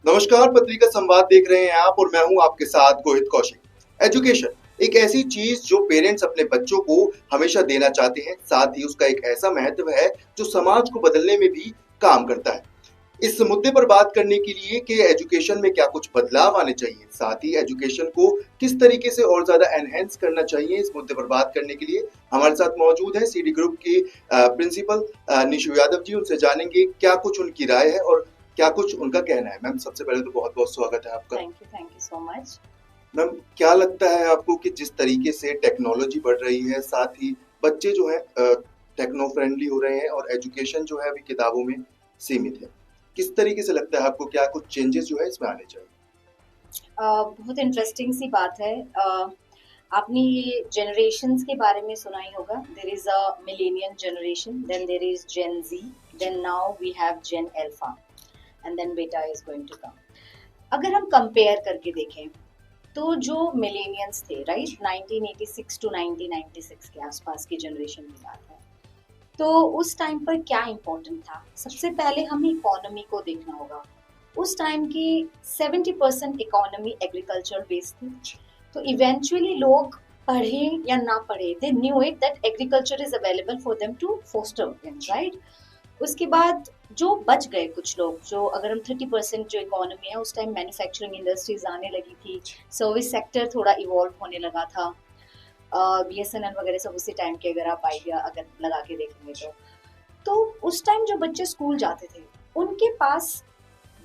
नमस्कार, पत्रिका संवाद देख रहे हैं आप और मैं हूं आपके साथ गोहित कौशिक। एजुकेशन एक ऐसी चीज जो पेरेंट्स अपने बच्चों को हमेशा देना चाहते हैं, साथ ही उसका एक ऐसा महत्व है जो समाज को बदलने में भी काम करता है। इस मुद्दे पर बात करने के लिए कि एजुकेशन में क्या कुछ बदलाव आने चाहिए, साथ ही एजुकेशन को किस तरीके से और ज्यादा एनहेंस करना चाहिए, इस मुद्दे पर बात करने के लिए हमारे साथ मौजूद है सीडी ग्रुप के प्रिंसिपल निशु यादव जी। उनसे जानेंगे क्या कुछ उनकी राय है और क्या कुछ उनका कहना है। मैम, सबसे पहले तो बहुत बहुत स्वागत है आपका। Thank you so much. Ma'am, क्या लगता है आपको कि जिस तरीके से टेक्नोलॉजी बढ़ रही है, साथ ही बच्चे जो है टेक्नो फ्रेंडली हो रहे हैं और एजुकेशन जो है अभी किताबों में सीमित है, किस तरीके से लगता है आपको क्या कुछ चेंजेस जो है इसमें आने चाहिए? बहुत इंटरेस्टिंग सी बात है। आपने ये जनरेशन्स के बारे में सुना ही होगा। There is a millennial generation, then there is Gen Z, then now we have Gen Alpha and then beta is going to come. अगर हम कंपेयर करके देखें तो जो मिलेनियंस थे, राइट, 1986 टू 1996 के आसपास की जनरेशन की बात है, तो उस टाइम पर क्या इम्पोर्टेंट था? सबसे पहले हमें इकोनॉमी को देखना होगा। उस टाइम की 70% इकोनॉमी एग्रीकल्चर बेस्ड थी। तो इवेंचुअली लोग पढ़े या ना पढ़े, they knew it that agriculture is available for them to foster them, right. उसके बाद जो बच गए कुछ लोग, जो अगर हम 30% जो इकोनॉमी है, उस टाइम मैन्युफैक्चरिंग इंडस्ट्रीज आने लगी थी, सर्विस सेक्टर थोड़ा इवॉल्व होने लगा था। BSNL वगैरह सब उसी टाइम के, अगर आप आइडिया अगर लगा के देखेंगे तो उस टाइम जो बच्चे स्कूल जाते थे, उनके पास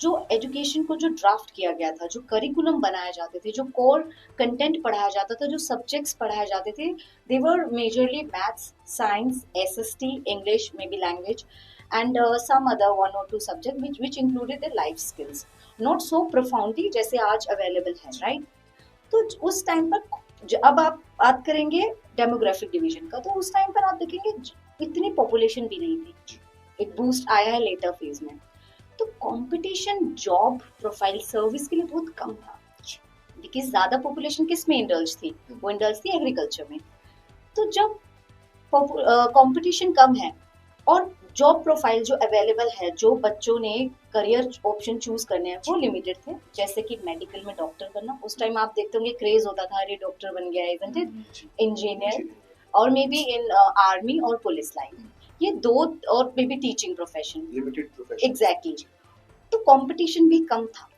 जो एजुकेशन को जो ड्राफ्ट किया गया था, जो करिकुलम बनाए जाते थे, जो कोर कंटेंट पढ़ाया जाता था, जो सब्जेक्ट्स पढ़ाए जाते थे, they were majorly maths, science, SST, English, maybe language and some other 1 or 2 subject which included the life skills, not so profoundly जैसे आज अवेलेबल है, राइट। तो उस टाइम पर अब आप बात करेंगे डेमोग्राफिक डिवीजन का, तो उस टाइम पर आप देखेंगे इतनी पॉपुलेशन भी नहीं थी। एक बूस्ट आया है लेटर फेज में। तो कंपटीशन जॉब प्रोफाइल सर्विस के लिए बहुत कम था, बिकॉज ज्यादा पॉपुलेशन किस में इंडल्ज थी? वो इंडल्ज थी एग्रीकल्चर में। तो जब कंपटीशन कम है और जॉब प्रोफाइल जो अवेलेबल है, जो बच्चों ने करियर ऑप्शन चूज करने हैं, वो लिमिटेड थे। जैसे कि मेडिकल में डॉक्टर बनना, उस टाइम आप देखते होंगे क्रेज होता था, अरे डॉक्टर बन गया, इजंट इट, इंजीनियर, और मे बी इन आर्मी और पुलिस लाइन, ये दो, और may be teaching profession, limited profession. Exactly. तो कंपटीशन भी कम था।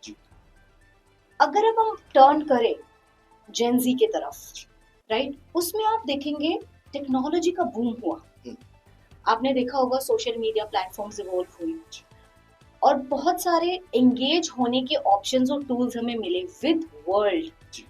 अगर अब हम टर्न करें जेन जी के तरफ, राइट, उसमें आप देखेंगे टेक्नोलॉजी का बूम हुआ। आपने देखा होगा सोशल मीडिया प्लेटफॉर्म्स इवॉल्व हुई और बहुत सारे एंगेज होने के ऑप्शंस और टूल्स हमें मिले विद वर्ल्ड।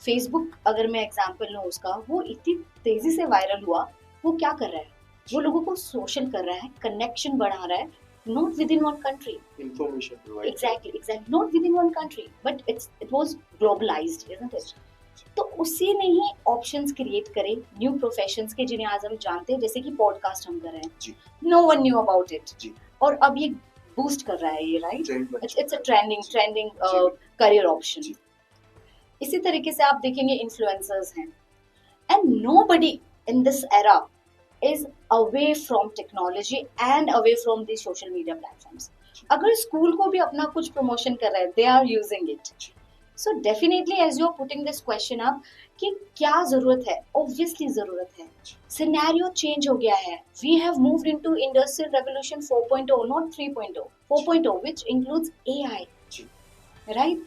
फेसबुक अगर मैं एग्जांपल लूं उसका, वो इतनी तेजी से वायरल हुआ। वो क्या कर रहा है? वो लोगों को सोशल कर रहा है, कनेक्शन बढ़ा रहा है, not within one country, information provide, exactly, not within one country, but it was globalized, isn't it? तो उसी ने ही ऑप्शंस क्रिएट करे, न्यू प्रोफेशंस के, जिन्हें आज हम जानते हैं, जैसे कि पॉडकास्ट हम कर रहे हैं, no one knew about it, और अब ये बूस्ट कर रहा है ये, right, it's a trending career option. इसी तरीके से आप देखेंगे इन्फ्लुएंसर्स हैं, and nobody in this era is away from technology and away from the social media platforms. अगर स्कूल को भी अपना कुछ प्रमोशन कर रहे हैं, they are using it. So definitely as you are putting this question up, कि क्या जरूरत है? Obviously जरूरत है। Scenario change हो गया है। We have moved into industrial revolution 4.0, not 3.0, 4.0, which includes AI, right?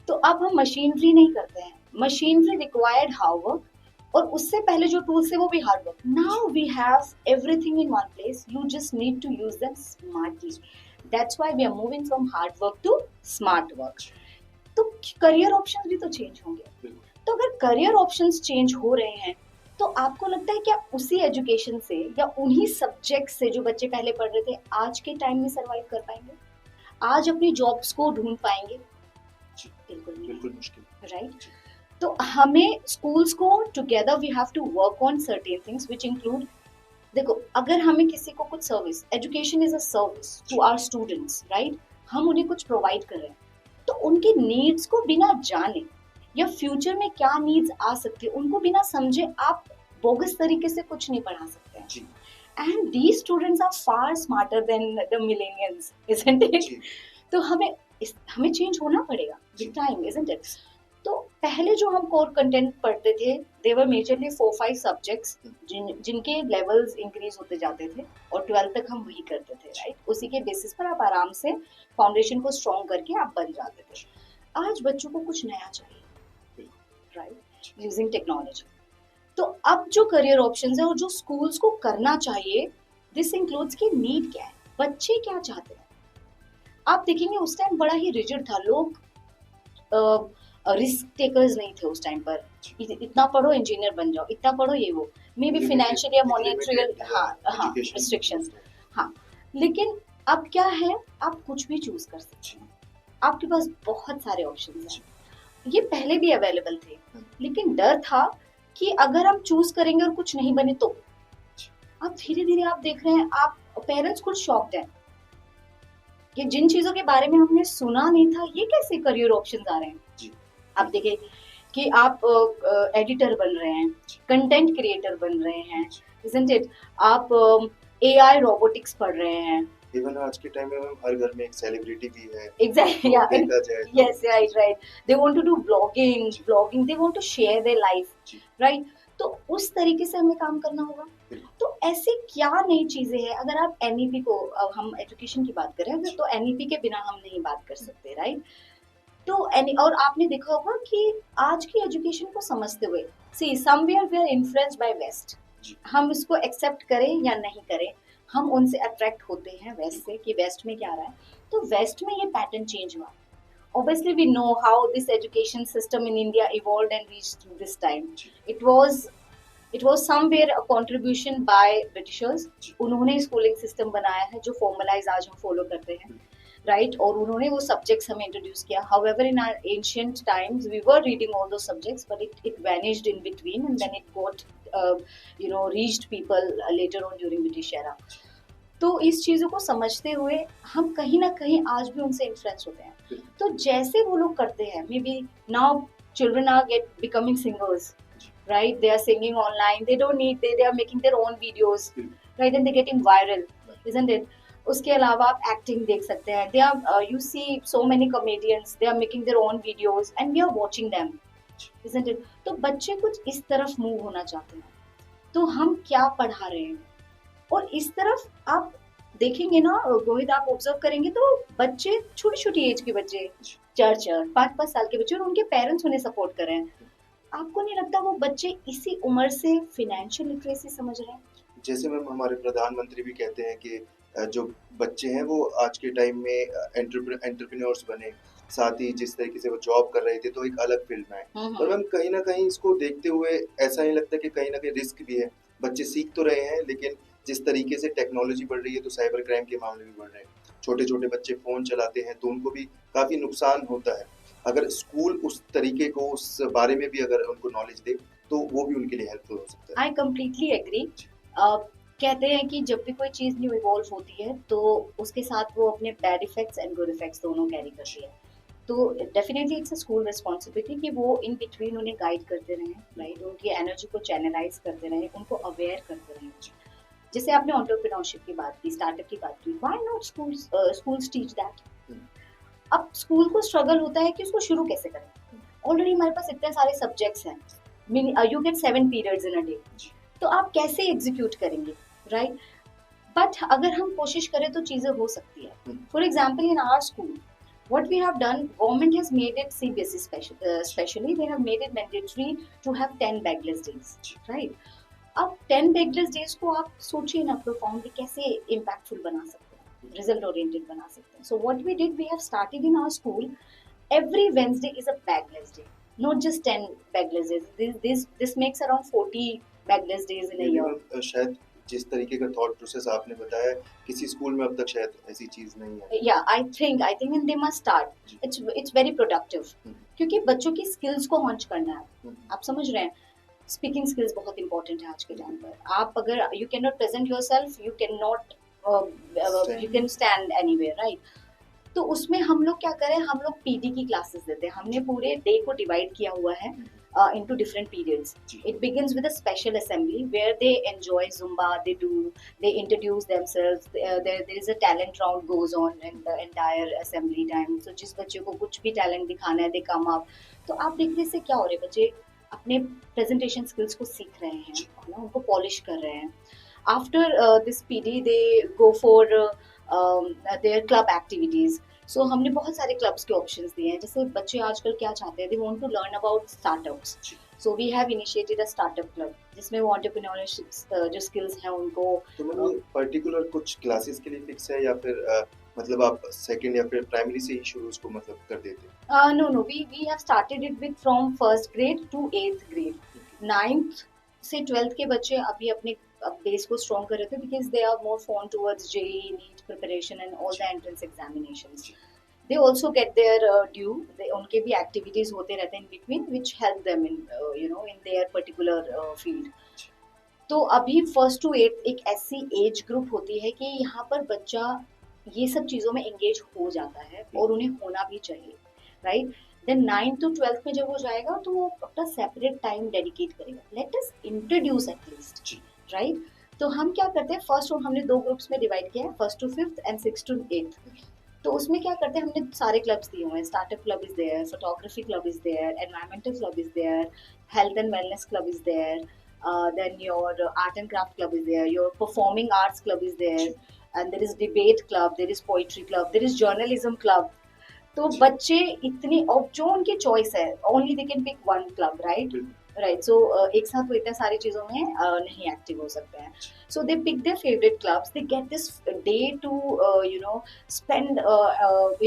तो अब हम मशीनरी नहीं करते हैं, मशीनरी रिक्वायर्ड हार्ड वर्क, और उससे पहले जो टूल्स थे वो भी hard work. Now we have everything in one place, you just need to use them smartly. That's why we are moving from hard work to smart work. तो career options भी तो चेंज होंगे। तो अगर career options change हो रहे हैं, तो आपको लगता है क्या उसी एजुकेशन से या उन्हीं सब्जेक्ट से जो बच्चे पहले पढ़ रहे थे, आज के टाइम में सर्वाइव कर पाएंगे? आज अपनी जॉब्स को ढूंढ पाएंगे? बिल्कुल मुश्किल, राइट। तो हमें स्कूल्स को together we have to work on certain things which include, देखो, अगर हमें किसी को कुछ service, education is a service to our students, right, हम उन्हें कुछ प्रोवाइड कर रहे हैं, तो उनके नीड्स को बिना जाने या फ्यूचर में क्या नीड्स आ सकते हैं उनको बिना समझे आप बोगस तरीके से कुछ नहीं पढ़ा सकते हैं। And these students are far smarter than the millennials, isn't it? तो हमें हमें चेंज होना पड़ेगा विद टाइम, इजंट इट? तो पहले जो हम कोर कंटेंट पढ़ते थे, दे वर मेजरली 4-5 सब्जेक्ट्स जिनके लेवल्स इंक्रीज होते जाते थे, और 12th तक हम वही करते थे, राइट? उसी के बेसिस पर आप आराम से फाउंडेशन को स्ट्रॉन्ग करके आप बन जाते थे। आज बच्चों को कुछ नया चाहिए, राइट, यूजिंग टेक्नोलॉजी। तो अब जो करियर ऑप्शंस है और जो स्कूल्स को करना चाहिए, दिस इंक्लूड्स कि नीड क्या है, बच्चे क्या चाहते हैं। आप देखेंगे उस टाइम बड़ा ही रिजिड था, लोग रिस्क टेकर्स नहीं थे उस टाइम पर। इतना पढ़ो इंजीनियर बन जाओ, इतना पढ़ो ये वो, मे बी फाइनेंशियल या मॉनेटरी, हाँ रिस्ट्रिक्शंस, हाँ। लेकिन अब क्या है, आप कुछ भी चूज कर सकते हैं, आपके पास बहुत सारे ऑप्शंस हैं। ये पहले भी अवेलेबल थे, लेकिन डर था कि अगर हम चूज करेंगे और कुछ नहीं बने तो। अब धीरे धीरे आप देख रहे हैं, आप पेरेंट्स खुद शॉक्ड हैं कि जिन चीजों के बारे में हमने सुना नहीं था, ये कैसे करियर ऑप्शंस आ रहे हैं जी। आप देखिए कि आप एडिटर बन रहे हैं, कंटेंट क्रिएटर बन रहे हैं, isn't it? आप AI रोबोटिक्स पढ़ रहे हैं। इवन आज के टाइम में हर घर में एक सेलिब्रिटी भी है। Exactly, yeah. Yes, right. They want to do blogging, they want to share their life, right? तो उस तरीके से हमें काम करना होगा। तो ऐसे क्या नई चीजें हैं, अगर आप NEP को, हम एजुकेशन की बात करें तो NEP के बिना हम नहीं बात कर सकते, राइट? तो और आपने देखा होगा कि आज की एजुकेशन को समझते हुए, see somewhere we are influenced by west, हम इसको एक्सेप्ट करें या नहीं करें, हम उनसे अट्रैक्ट होते हैं वेस्ट से, कि वेस्ट में क्या आ रहा है। तो वेस्ट में ये पैटर्न चेंज हुआ। Obviously we know how this education system in India evolved and reached to this time. It was somewhere a contribution by Britishers. उन्होंने स्कूलिंग सिस्टम बनाया है जो फॉर्मलाइज आज हम फॉलो करते हैं, राइट? और उन्होंने वो सब्जेक्ट्स हमें इंट्रोड्यूस किया। However, in our ancient times we were reading all those subjects, but it vanished in between, and then it got reached people later on during British era. तो इस चीजों को समझते हुए हम कहीं ना कहीं आज भी उनसे इन्फ्लुएंस होते हैं। तो जैसे वो लोग करते हैं, maybe now children are becoming singers, right? They are singing online, they don't need, they are making their own videos, right? And they getting viral, isn't it? उसके अलावा आप एक्टिंग देख सकते हैं, they are you see so many comedians, they are making their own videos and we are watching them, isn't it? तो बच्चे कुछ इस तरफ मूव होना चाहते हैं, तो हम क्या पढ़ा रहे हैं? और इस तरफ आप देखेंगे ना रोहित, आप ऑब्जर्व करेंगे तो बच्चे, छोटी छोटी एज के बच्चे, 4-4, 5-5 साल के बच्चे, और उनके पेरेंट्स उन्हें सपोर्ट कर रहे हैं। आपको नहीं लगता वो बच्चे इसी उम्र से फाइनेंशियल लिटरेसी समझ रहे हैं? जैसे मैम हमारे प्रधानमंत्री भी कहते हैं कि जो बच्चे हैं वो आज के टाइम में एंटरप्रेन्योर्स बने, साथ ही जिस तरीके से वो जॉब कर रहे थे तो एक अलग फील्ड में आए। पर मैम कहीं ना कहीं इसको देखते हुए ऐसा नहीं लगता कि कहीं ना कहीं रिस्क भी है? बच्चे सीख तो रहे हैं, लेकिन जिस तरीके से टेक्नोलॉजी बढ़ रही है तो साइबर क्राइम के मामले भी बढ़ रहे हैं। छोटे छोटे बच्चे फोन चलाते हैं तो उनको भी काफी नुकसान होता है। अगर स्कूल उस तरीके को, उस बारे में भी अगर उनको नॉलेज दे तो वो भी उनके लिए हेल्पफुल हो सकता है। I completely agree. कहते हैं कि जब भी कोई चीज न्यू इवॉल्व होती है तो उसके साथ वो अपने bad effects and good effects दोनों कैरी करती है। तो definitely it's a school responsibility कि वो इन बिटवीन उन्हें गाइड करते रहें, राइट? उनकी एनर्जी को चैनलाइज करते रहें, उनको अवेयर करते रहें। जैसे आपने एंटरप्रेन्योरशिप की बात की, स्टार्टअप की बात की, why not schools teach that? अब स्कूल को स्ट्रगल होता है कि उसको शुरू कैसे करें। ऑलरेडी हमारे पास इतने सारे सब्जेक्ट्स हैं, you get 7 periods in a day, तो आप कैसे एग्जीक्यूट करेंगे, राइट? बट अगर हम कोशिश करें तो चीजें हो सकती है। For example in our school what we have done, government has made it CBSE especially they have made it mandatory to have 10 bagless days, right? अब 10 bagless days को आप सोचिए ना, profoundly कैसे impactful बना सकते हैं, result oriented बना सकते हैं। So what we did, we have started in our school, every Wednesday is a bagless day, not just 10 bagless days. This makes around 40 bagless days in a year. शायद जिस तरीके का थॉट प्रोसेस आपने बताया, किसी स्कूल में अब तक शायद ऐसी चीज नहीं है। Yeah, I think and they must start. It's very productive. क्योंकि बच्चों की स्किल्स को हॉन्च करना है। आप समझ रहे हैं, स्पीकिंग स्किल्स बहुत इंपॉर्टेंट है आज के टाइम पर। आप अगर you can not present yourself, you can stand anywhere, right? तो उसमें हम लोग क्या करें, हम लोग PD की क्लासेस देते हैं। हमने पूरे डे को डिवाइड किया हुआ है, into different periods. Ji It begins with a special assembly where they enjoy Zumba, they introduce themselves. There is a talent round goes on in the entire assembly time. So जिस बच्चे को कुछ भी talent दिखाना है, they come up. तो आप देखने से क्या हो रहा है, बच्चे अपने presentation skills को सीख रहे हैं, जी है ना, उनको polish कर रहे हैं. After this PD, they go for their club activities. सो हमने बहुत सारे क्लब्स के ऑप्शंस दिए हैं. जैसे बच्चे आजकल क्या चाहते हैं, they want to learn about startups. जी so we have initiated a startup club जिसमें वो एंटरप्रेन्योरशिप जो स्किल्स हैं उनको. तो मैम पर्टिकुलर कुछ क्लासेस के लिए फिक्स है या फिर मतलब आप सेकंड या फिर प्राइमरी से ही शुरू उसको मतलब कर देते हैं? No we have started it with from first grade to 8th grade. 9th से 12th के बच्चे अभी अपने बेस को स्ट्रॉन्ग कर रहे थे because they are more fond towards JEE NEET preparation and all the entrance examinations. They also get their due. उनके भी activities होते रहते हैं in between which help them in in their particular field. तो अभी 1st to 8th एक ऐसी age group होती है कि यहाँ पर बच्चा ये सब चीज़ों में एंगेज हो जाता है और उन्हें होना भी चाहिए, right. Then 9th to 12th में जब वो जाएगा तो वो अपना सेपरेट टाइम डेडिकेट करेगा. Let us introduce at least, right. तो हम क्या करते हैं, फर्स्ट हमने 2 ग्रुप्स में डिवाइड किया है, 1st to 5th and 6th to 8th. तो उसमें क्या करते हैं, हमने सारे क्लब्स दिए हुए हैं. Startup club is there, photography club is there, environmental club is there, health and wellness club is there, then your art and craft club is there, your performing arts club is there, and there is debate club, there is poetry club, there is journalism club. तो बच्चे इतने, और जो उनकी choice है, only they can pick one club, right? Right. So एक साथ वो इतने सारी चीज़ों में नहीं एक्टिव हो सकते हैं. So they pick their favorite clubs. They get this day to spend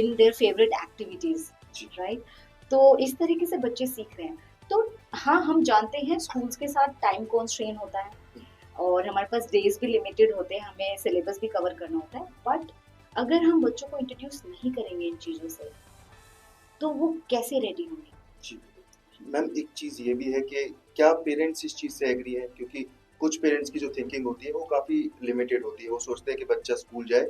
in their favorite activities, right? तो इस तरीके से बच्चे सीख रहे हैं. तो हाँ, हम जानते हैं स्कूल्स के साथ टाइम कॉन्स्ट्रेन होता है और हमारे पास डेज भी लिमिटेड होते हैं, हमें सिलेबस भी कवर करना होता है. बट अगर हम बच्चों को इंट्रोड्यूस नहीं करेंगे इन चीज़ों से तो वो कैसे रेडी होंगे? जी मैम, एक चीज़ ये भी है कि क्या पेरेंट्स इस चीज़ से एग्री हैं? क्योंकि कुछ पेरेंट्स की जो थिंकिंग होती है वो काफ़ी लिमिटेड होती है. वो सोचते हैं कि बच्चा स्कूल जाए,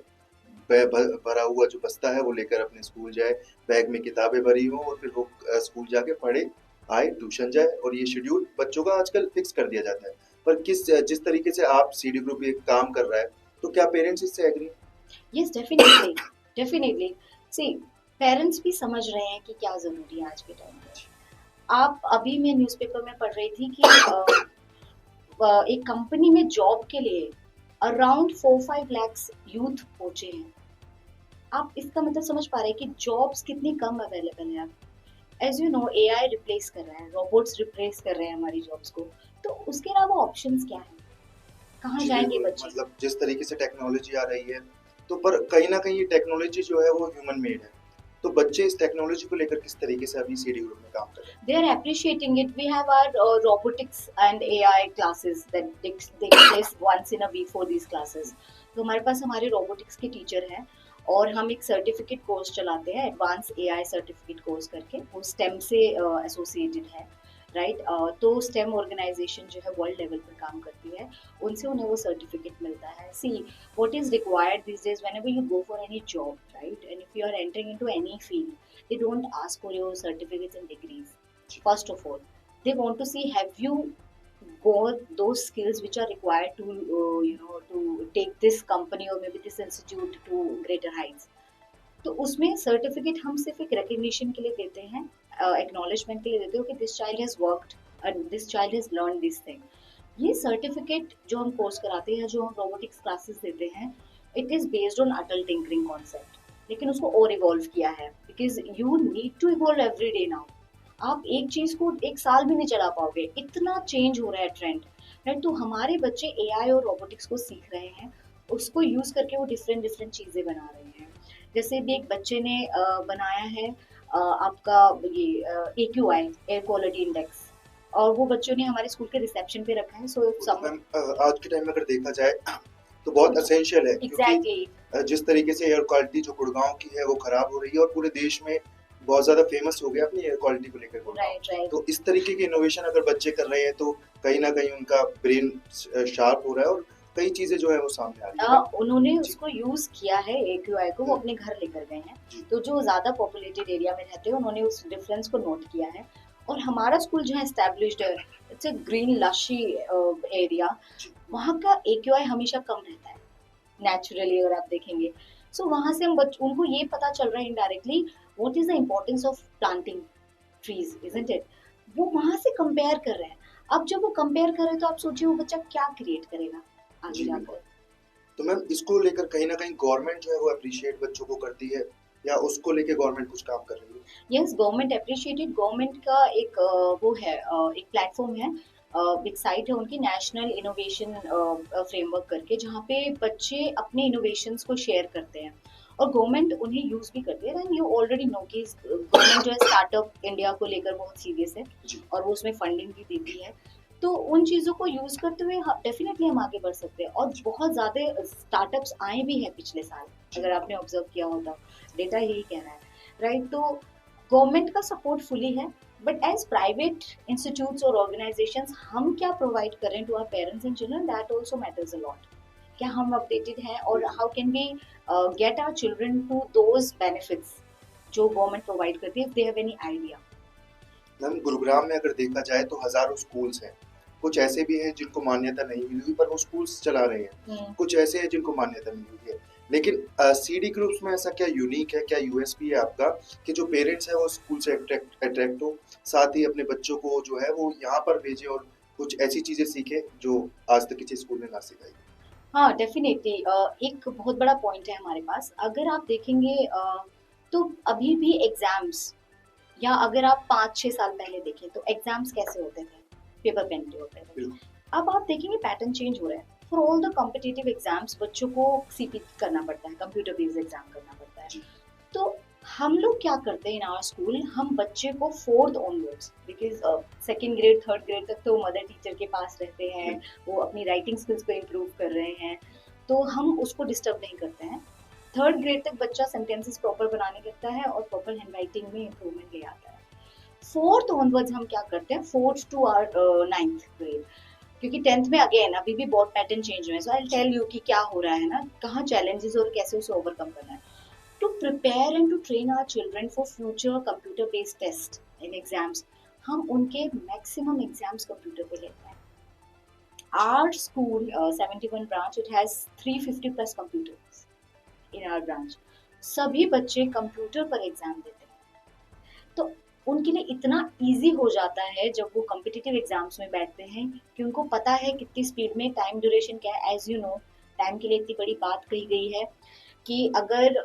भरा हुआ जो बस्ता है वो लेकर अपने स्कूल जाए, बैग में किताबें भरी हों और फिर वो स्कूल जाके पढ़े, आए, ट्यूशन जाए, और ये शेड्यूल बच्चों का आजकल फिक्स कर दिया जाता है. पर जिस तरीके से आप सीडी ग्रुप ये काम कर रहा है, तो क्या पेरेंट्स इससे agree? Yes, definitely. See, parents भी समझ रहे हैं कि क्या ज़रूरी है आज के टाइम पे. आप अभी मैं न्यूज़पेपर में पढ़ रही थी कि एक कंपनी में जॉब के लिए अराउंड 4-5 lakhs यूथ पहुंचे हैं. आप इसका मतलब समझ पा रहे हैं कि जॉब्स कितनी कम अवेलेबल है. As you know, AI replace कर रहा है, रोबोट्स रिप्लेस कर रहे हैं हमारी जॉब्स को. तो उसके अलावा ऑप्शंस क्या हैं, कहाँ जाएंगे बच्चे? मतलब जिस तरीके से टेक्नोलॉजी आ रही है, तो पर कहीं ना कहीं ये टेक्नोलॉजी जो है वो ह्यूमन मेड है. तो बच्चे इस टेक्नोलॉजी को लेकर किस तरीके से अभी सीडी ग्रुप में काम कर रहे हैं? They are appreciating it. We have our robotics and AI classes that take place once in a week for these classes. तो हमारे पास हमारे रोबोटिक्स के टीचर हैं और हम एक सर्टिफिकेट कोर्स चलाते हैं, एडवांस एआई सर्टिफिकेट कोर्स करके. वो स्टेम से एसोसिएटेड है, राइट. तो स्टेम ऑर्गेनाइजेशन जो है वर्ल्ड लेवल पर काम करती है, उनसे उन्हें वो सर्टिफिकेट मिलता है. See, what is required these days whenever you go for any job, right, and if you are entering into any field, they don't ask for your certificates and degrees. First of all, they want to see, have you got those skills which are required to to take this company or maybe this institute to greater heights. तो उसमें certificate हम सिर्फ एक recognition के लिए देते हैं, acknowledgement के लिए देते हो कि this child has worked and this child has learn this thing. ये सर्टिफिकेट जो हम कोर्स कराते हैं, जो हम रोबोटिक्स क्लासेस देते हैं, it is based on Atal tinkering concept. लेकिन उसको और इवॉल्व किया है because you need to evolve every day now. आप एक चीज़ को 1 साल भी नहीं चला पाओगे, इतना चेंज हो रहा है ट्रेंड, राइट. तो हमारे बच्चे एआई और रोबोटिक्स को सीख रहे हैं, उसको यूज़ करके वो डिफरेंट चीज़ें बना रहे हैं. जैसे भी एक बच्चे ने बनाया है आपका ये AQI, एयर क्वालिटी इंडेक्स, और वो बच्चों ने हमारे स्कूल के रिसेप्शन पे रखा है. सो आज के टाइम में अगर देखा जाए तो बहुत एसेंशियल है. एग्जैक्टली. जिस तरीके से एयर क्वालिटी जो गुड़गांव की है वो खराब हो रही है और पूरे देश में बहुत ज्यादा फेमस हो गया अपनी एयर क्वालिटी को लेकर. राइट. तो इस तरीके की इनोवेशन अगर बच्चे कर रहे हैं तो कहीं ना कहीं उनका ब्रेन शार्प हो रहा है और कई चीजें जो है वो सामने आ रही है. उन्होंने उसको यूज किया है AQI को, वो अपने घर लेकर गए हैं. तो जो ज्यादा पॉपुलेटेड एरिया में रहते हैं उन्होंने उस डिफरेंस को नोट किया है और हमारा स्कूल जहाँ एस्टेब्लिश्ड है, इट्स अ ग्रीन लशी एरिया, वहाँ का AQI हमेशा कम रहता है नेचुरली, अगर आप देखेंगे। सो वहाँ से हम उनको ये पता चल रहा है indirectly what is the importance of planting trees, isn't it. वो वहाँ से कंपेयर कर रहे हैं। अब जब वो कंपेयर कर रहे हैं तो आप सोचिए वो बच्चा क्या क्रिएट करेगा आगे जी जाकर। तो मैम इसको लेकर कहीं ना कहीं गवर्नमेंट जो है वो अप्रिशिएट बच्चों को करती है, या उसको लेके गवर्नमेंट कुछ काम कर रही है? Yes, government appreciated. गवर्नमेंट का एक वो है, एक प्लेटफॉर्म है, एक साइट है उनकी, नेशनल इनोवेशन फ्रेमवर्क करके, जहाँ पे बच्चे अपने इनोवेशंस को शेयर करते हैं और गवर्नमेंट उन्हें यूज भी करती है। एंड यू ऑलरेडी नो कि गवर्नमेंट जो है स्टार्टअप इंडिया को लेकर बहुत सीरियस है जी और वो उसमें फंडिंग भी देती है। तो उन चीज़ों को यूज करते हुए डेफिनेटली हम आगे बढ़ सकते हैं। और बहुत ज़्यादा स्टार्टअप्स आए भी हैं पिछले साल, अगर आपने ऑब्जर्व किया हो तो डेटा यही कह रहा है, राइट। तो गवर्नमेंट का सपोर्ट फुली है, बट एज प्राइवेट इंस्टीट्यूट्स और ऑर्गेनाइजेशंस हम क्या प्रोवाइड करें to our parents and children, that also matters a lot. क्या हम अपडेटेड हैं और how can we get our children to those benefits जो गवर्नमेंट प्रोवाइड करती है, if they have any idea. Ma'am Gurugram में अगर देखा जाए तो हजारों स्कूल्स हैं, कुछ ऐसे भी हैं जिनको मान्यता नहीं मिली हुई पर वो स्कूल्स चला रहे हैं, कुछ ऐसे हैं जिनको मान्यता मिली हुई है। लेकिन सीडी ग्रुप्स में ऐसा क्या यूनिक है, क्या यूएसपी है आपका कि जो पेरेंट्स हैं वो स्कूल से अट्रैक्ट हो, साथ ही अपने बच्चों को जो है वो यहाँ पर भेजे और कुछ ऐसी चीजें सीखे जो आज तक किसी स्कूल ने ना सिखाई? हाँ, डेफिनेटली। एक बहुत बड़ा पॉइंट है हमारे पास। अगर आप देखेंगे तो अभी भी एग्जाम्स, या अगर आप 5-6 साल पहले देखें तो एग्जाम्स कैसे होते थे, पेपर पेन पे होते थे। बिल्कुल। अब आप देखेंगे पैटर्न चेंज हो रहा है। For all the competitive exams बच्चों को CP करना पड़ता है, कंप्यूटर बेस्ड एग्जाम करना पड़ता है। जी तो हम लोग क्या करते हैं इन आवर स्कूल, हम बच्चे को 4th onwards, because 2nd grade 3rd grade तक तो मदर टीचर के पास रहते हैं, वो अपनी राइटिंग स्किल्स को इम्प्रूव कर रहे हैं, तो हम उसको डिस्टर्ब नहीं करते हैं। 3rd ग्रेड तक बच्चा सेंटेंसेस प्रॉपर बनाने लगता है और प्रॉपर हैंड राइटिंग में इम्प्रूवमेंट ले आता है। 4th ऑनवर्ड्स हम क्या करते हैं, 4th टू 9th ग्रेड, क्योंकि 10th में अगेन अभी भी बहुत पैटर्न चेंज हुए हैं। सो आई टेल यू कि क्या हो रहा है ना, कहाँ चैलेंजेस और कैसे उसे ओवरकम करना है। To prepare and to train our children for future computer based test in exams, हम उनके मैक्सिमम एग्जाम्स कंप्यूटर पे लेते हैं। Our school, 71 branch, it has 350 plus computers in our branch. सभी बच्चे कंप्यूटर पर एग्जाम देते हैं, तो उनके लिए इतना इजी हो जाता है जब वो कॉम्पिटिटिव एग्जाम्स में बैठते हैं कि उनको पता है कितनी स्पीड में, टाइम ड्यूरेशन क्या है। एज यू नो, टाइम के लिए इतनी बड़ी बात कही गई है कि अगर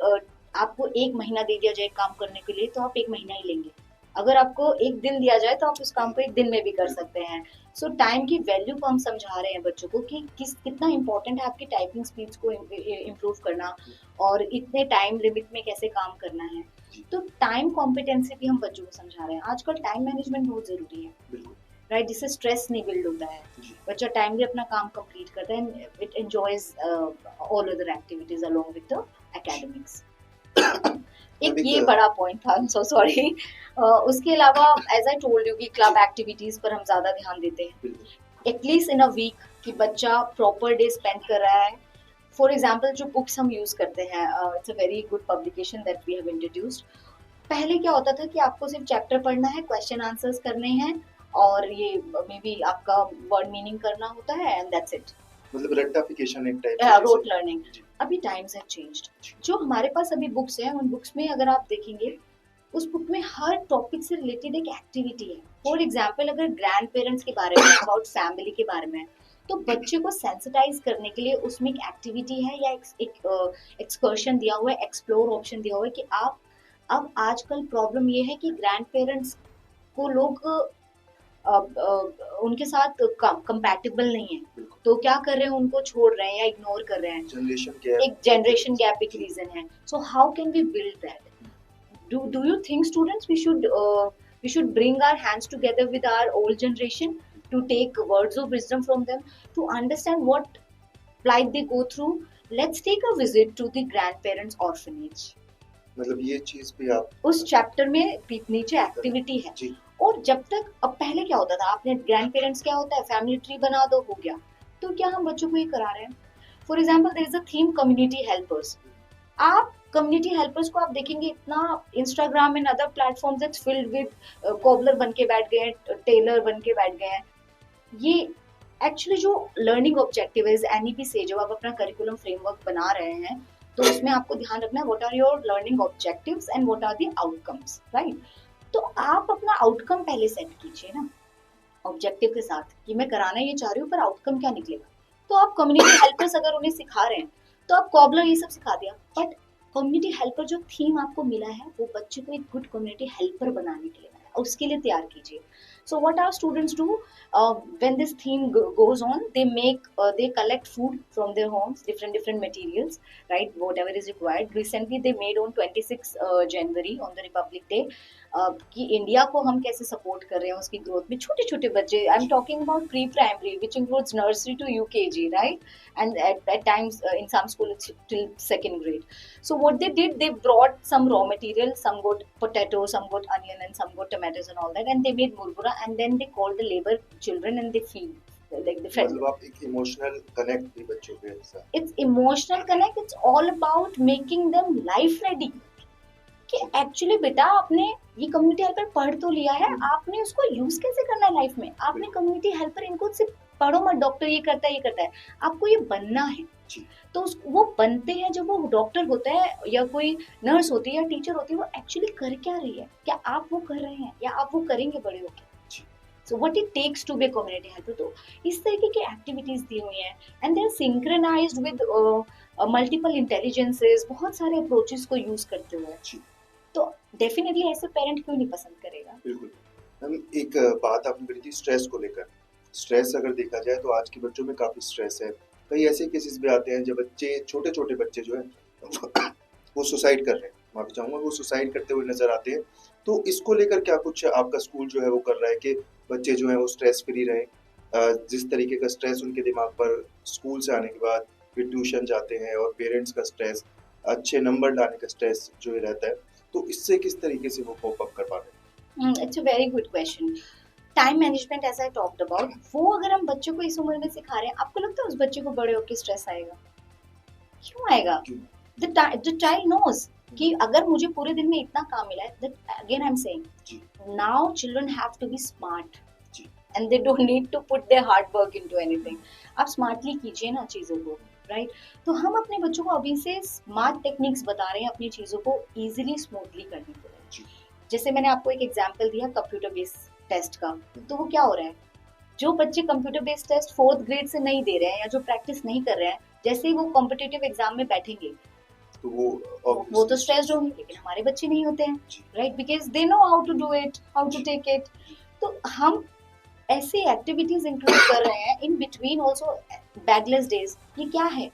आपको 1 महीना दे दिया जाए काम करने के लिए तो आप 1 महीना ही लेंगे, अगर आपको 1 दिन दिया जाए तो आप उस काम को 1 दिन में भी कर सकते हैं। सो टाइम की वैल्यू को हम समझा रहे हैं बच्चों को कि कितना इंपॉर्टेंट है आपकी टाइपिंग स्पीड्स को इम्प्रूव करना और इतने टाइम लिमिट में कैसे काम करना है। तो टाइम कॉम्पिटेंसी भी हम बच्चों को समझा रहे हैं। आजकल टाइम मैनेजमेंट बहुत जरूरी है, राइट, जिससे स्ट्रेस नहीं बिल्ड होता है, बच्चा टाइमली अपना काम कंप्लीट करता है, it enjoys all other activities along with the academics. एक ये बड़ा पॉइंट था, सो सॉरी। उसके अलावा एज आई टोल्ड यू कि क्लब एक्टिविटीज पर हम ज्यादा ध्यान देते हैं, एटलीस्ट इन अ वीक, कि बच्चा प्रॉपर डे स्पेंड कर रहा है। फॉर एग्जाम्पल जो बुक्स हम यूज करते हैं, it's a very good publication that we have introduced. पहले क्या होता था कि आपको सिर्फ चैप्टर पढ़ना है, क्वेश्चन आंसर्स करने हैं और ये मे बी आपका वर्ड मीनिंग करना होता है एंड दैट्स इट, मतलब रट्टाफिकेशन एक टाइप से रोट लर्निंग। अभी टाइम्स हैव चेंज्ड। जो हमारे पास अभी बुक्स हैं, उन बुक्स में अगर आप देखेंगे, उस बुक में हर टॉपिक से रिलेटेड एक एक्टिविटी है। फॉर एग्जाम्पल अगर ग्रैंड पेरेंट्स के बारे में, अबाउट फैमिली के बारे में, तो बच्चे को सेंसिटाइज करने के लिए उसमें एक एक्टिविटी है या एक एक्सकर्शन दिया हुआ है, एक्सप्लोर ऑप्शन दिया हुआ है कि आप, अब आजकल प्रॉब्लम ये है कि ग्रैंड पेरेंट्स को लोग उनके साथ कंपैटिबल नहीं है, तो क्या कर रहे हैं, उनको छोड़ रहे हैं या इग्नोर कर रहे हैं। एक जनरेशन गैप एक रीजन है। So how can we build that? Do you think students we should bring our hands together with our old generation to take words of wisdom from them, to understand what plight they go through? Let's take a visit to the grandparents orphanage. मतलब ये चीज भी आप उस chapter में नीचे activity है। और जब तक, अब पहले क्या होता था, आपने ग्रैंड पेरेंट्स क्या होता है, फैमिली ट्री बना दो, हो गया। तो क्या हम बच्चों को ये करा रहे हैं? For example there is a theme community helpers. आप कम्युनिटी हेल्पर्स को आप देखेंगे इतना Instagram and other platforms it's filled with cobbler बन के बैठ गए हैं, टेलर बन के बैठ गए हैं। ये एक्चुअली जो लर्निंग ऑब्जेक्टिव है एनईपी से जब आप अपना करिकुलम फ्रेमवर्क बना रहे हैं तो उसमें आपको ध्यान रखना है what are your learning objectives and what are the outcomes, right. तो आप अपना आउटकम पहले सेट कीजिए ना ऑब्जेक्टिव के साथ कि मैं कराना ये चाह रही हूँ पर आउटकम क्या निकलेगा। तो आप कम्युनिटी हेल्पर्स अगर उन्हें सिखा रहे हैं तो आप कॉबलर ये सब सिखा दिया, बट कम्युनिटी हेल्पर जो थीम आपको मिला है वो बच्चे को एक गुड कम्युनिटी हेल्पर बनाने के लिए है, उसके लिए तैयार कीजिए। So what our students do when this theme goes on, they collect food from their homes, different materials, right, whatever is required. Recently they made on 26 January on the Republic Day कि India को हम कैसे support कर रहे हैं उसकी growth में। छोटे छोटे बच्चे, I am talking about pre primary which includes nursery to UKG, right, and at times in some school it's till second grade. So what they did, they brought some raw material, some got potatoes, some got onion and some got tomatoes and all that, and they made murmura and then they called the labor children and they feed like the fed. मतलब आप एक emotional connect भी बच्चों के साथ, It's emotional connect, it's all about making them life ready कि actually बेटा आपने ये कम्युनिटी हेल्पर पढ़ तो लिया है, आपने उसको यूज कैसे करना है लाइफ में। आपने कम्युनिटी हेल्पर, इनको सिर्फ पढ़ो मत डॉक्टर ये करता है ये करता है, आपको ये बनना है। तो वो बनते हैं जब वो डॉक्टर होता है या कोई नर्स होती है या टीचर होती है, वो एक्चुअली कर क्या रही है, क्या आप वो कर रहे हैं या आप वो करेंगे बड़े होकर। So what it takes to be community helper. तो इस तरीके की एक्टिविटीज दी हुई हैं and they are synchronized with multiple intelligences, बहुत सारे अप्रोचेस को यूज करते हुए। तो डेफिनेटली ऐसे पेरेंट क्यों नहीं पसंद करेगा। बिल्कुल। हम एक बात आपने करी थी स्ट्रेस को लेकर। स्ट्रेस अगर देखा जाए तो आज के बच्चों में काफी स्ट्रेस है। कई ऐसे केसेस भी आते हैं जब बच्चे, छोटे छोटे बच्चे जो है वो सुसाइड कर रहे हैं, माफी चाहूंगा, वो सुसाइड करते हुए नजर आते हैं। तो इसको लेकर क्या कुछ आपका स्कूल जो है वो कर रहा है कि बच्चे जो है वो स्ट्रेस फ्री रहें? जिस तरीके का स्ट्रेस उनके दिमाग पर स्कूल से आने के बाद फिर ट्यूशन जाते हैं और पेरेंट्स का स्ट्रेस, अच्छे नंबर लाने का स्ट्रेस जो रहता है, तो इससे किस तरीके से वो कोप अप कर पा रहे हैं? It's a very good question. Time management as I talked about, वो अगर हम बच्चों को इस उम्र में सिखा रहे हैं, आपको लगता है उस बच्चे को बड़े होकर स्ट्रेस आएगा? क्यों आएगा? द चाइल्ड नोज कि अगर मुझे पूरे दिन में इतना काम मिला है, that again I am saying now children have to be smart and they don't need to put their hard work into anything. आप स्मार्टली कीजिए ना चीजों को, राइट। तो हम अपने बच्चों को अभी से स्मार्ट टेक्निक्स बता रहे हैं अपनी चीजों को इजीली स्मूथली करने के लिए। जैसे मैंने आपको एक एग्जांपल दिया कंप्यूटर बेस्ड टेस्ट का, तो वो क्या हो रहा है, जो बच्चे computer based test 4th grade से नहीं दे रहे हैं या जो प्रैक्टिस नहीं कर रहे हैं, जैसे ही वो कॉम्पिटिटिव एग्जाम में बैठेंगे तो वो तो स्ट्रेस्ड होंगे, लेकिन हमारे बच्चे नहीं होते हैं, right, because they know how to do it, how to take it. तो हम ऐसे एक्टिविटीज इंक्लूड कर रहे हैं in between also bagless days. ये क्या है,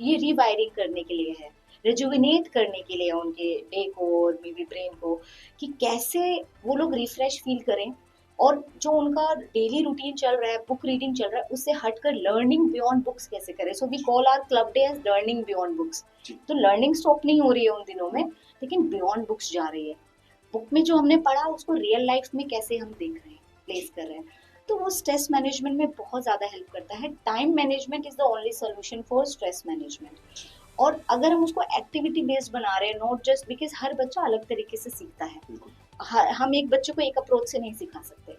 ये रिवायरिंग करने के लिए है, रिजुविनेट करने के लिए उनके डे को और मे बी ब्रेन को, कि कैसे वो लोग रिफ्रेश फील करें और जो उनका डेली रूटीन चल रहा है, बुक रीडिंग चल रहा है, उससे हटकर लर्निंग बियॉन्ड बुक्स कैसे करें। So we call our club day as learning beyond books. तो लर्निंग स्टॉप नहीं हो रही है उन दिनों में, लेकिन बियॉन्ड बुक्स जा रही है। बुक में जो हमने पढ़ा उसको रियल लाइफ में कैसे हम देख रहे हैं, प्लेस कर रहे हैं। तो वो स्ट्रेस मैनेजमेंट में बहुत ज़्यादा हेल्प करता है। Time management is the only solution for stress management. और अगर हम उसको एक्टिविटी बेस्ड बना रहे हैं, नॉट जस्ट बिकॉज हर बच्चा अलग तरीके से सीखता है, हम एक बच्चे को एक अप्रोच से नहीं सिखा सकते।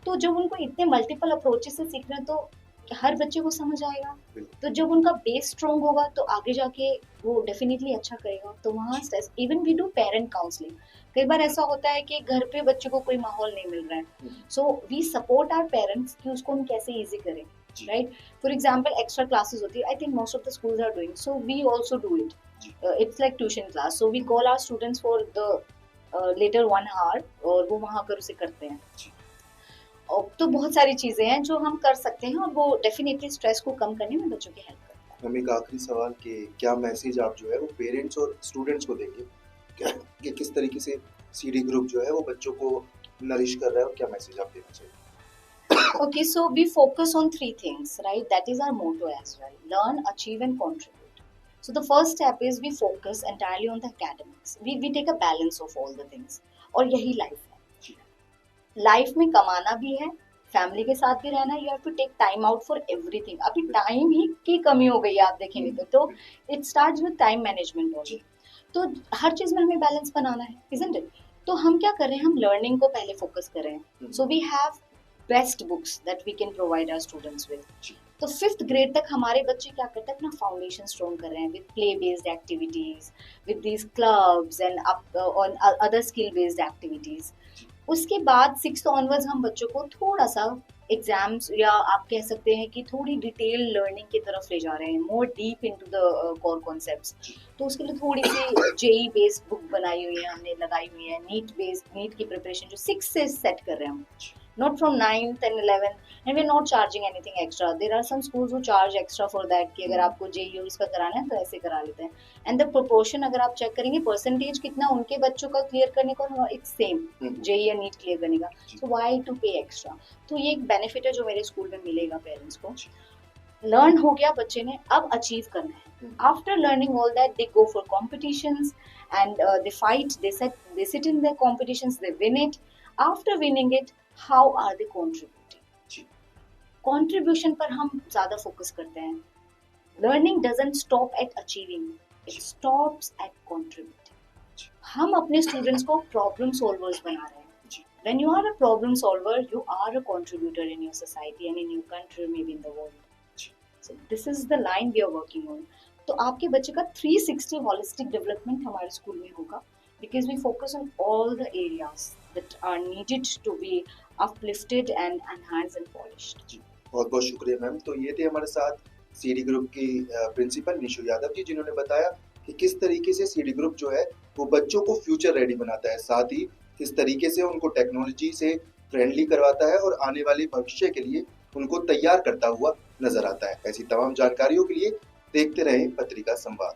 तो जब उनको इतने मल्टीपल अप्रोचेस से सीखना है तो हर बच्चे को समझ आएगा। तो जब उनका बेस स्ट्रॉन्ग होगा तो आगे जाके वो डेफिनेटली अच्छा करेगा। तो वहाँ stress, even we do parent counselling. कई बार ऐसा होता है कि घर पे बच्चे को कोई माहौल नहीं मिल रहा है, so we support our parents कि उसको हम कैसे इजी करें, right. For example extra classes होती है, I think most of the schools are doing, so we also do it. It's like tuition class, so we call our students for the later 1 hour और वो वहाँ कर उसे करते हैं। और तो बहुत सारी चीजें हैं जो हम कर सकते हैं और वो डेफिनेटली स्ट्रेस को कम करने में बच्चों की हेल्प करता है। हम एक आखिरी सवाल कि क्या मैसेज आप जो है वो पेरेंट्स और स्टूडेंट्स को देंगे, क्या कि किस तरीके से सीडी ग्रुप जो है वो बच्चों को नरिश कर रहा है और क्या मैसेज आप देना चाहिए? Okay, so we focus on 3 things, right? That is our motto as well: learn, achieve, and contribute. So the first step is we focus entirely on the academics. We take a balance of all the things. और यही life है। Life में कमाना भी है, family के साथ भी रहना है, you have to take time out for everything. अभी टाइम ही की कमी हो गई है आप देखेंगे तो it starts with time management only. तो हर चीज में हमें बैलेंस बनाना है, इजंट इट? तो हम क्या कर रहे हैं, हम लर्निंग को पहले फोकस कर रहे हैं. So we have best books that we can provide our students with. तो 5th ग्रेड तक हमारे बच्चे क्या करते हैं, अपना फाउंडेशन स्ट्रॉन्ग कर रहे हैं with play based activities, with these clubs and on other skill based activities. उसके बाद 6th ऑनवर्ड्स हम बच्चों को थोड़ा सा एग्जाम्स, या आप कह सकते हैं कि थोड़ी डिटेल लर्निंग की तरफ ले जा रहे हैं, more deep into the core concepts. तो उसके लिए थोड़ी सी जेई बेस्ड बुक बनाई हुई है हमने, लगाई हुई है. नीट की प्रिपरेशन जो 6 से सेट कर रहे हैं हम, not from 9th and 11th, and we're not charging anything extra. There are some schools who charge extra for that कि अगर आपको JEE इसका कराना है तो ऐसे करा लेते हैं. And the proportion अगर आप चेक करेंगे, परसेंटेज कितना उनके बच्चों का क्लियर करने का, it's same JEE या नीट क्लियर करने का. So why to pay extra? तो ये एक बेनिफिट है जो मेरे स्कूल में मिलेगा पेरेंट्स को. लर्न हो गया बच्चे ने, अब अचीव करना है. After learning all that, they go for competitions and they fight, they sit in the competitions, they win it. After winning it, how are they contributing? Contribution पर हम ज़्यादा फोकस करते हैं. Learning doesn't stop at achieving, it stops at contributing. हम अपने students को problem solvers बना रहे हैं. When you are a problem solver, you are a contributor in your society and in your country, maybe in the world. So this is the line we are working on. तो आपके बच्चे का 360 holistic development हमारे school में होगा, because we focus on all the areas that are needed to be uplifted and enhanced and polished. जी, बहुत बहुत शुक्रिया मैम. तो ये थे हमारे साथ सीडी ग्रुप की प्रिंसिपल निशु यादव जी, जिन्होंने बताया कि किस तरीके से सीडी ग्रुप जो है वो बच्चों को फ्यूचर रेडी बनाता है, साथ ही किस तरीके से उनको टेक्नोलॉजी से फ्रेंडली करवाता है और आने वाले भविष्य के लिए उनको तैयार करता हुआ नजर आता है. ऐसी तमाम जानकारियों के लिए देखते रहें पत्रिका संवाद.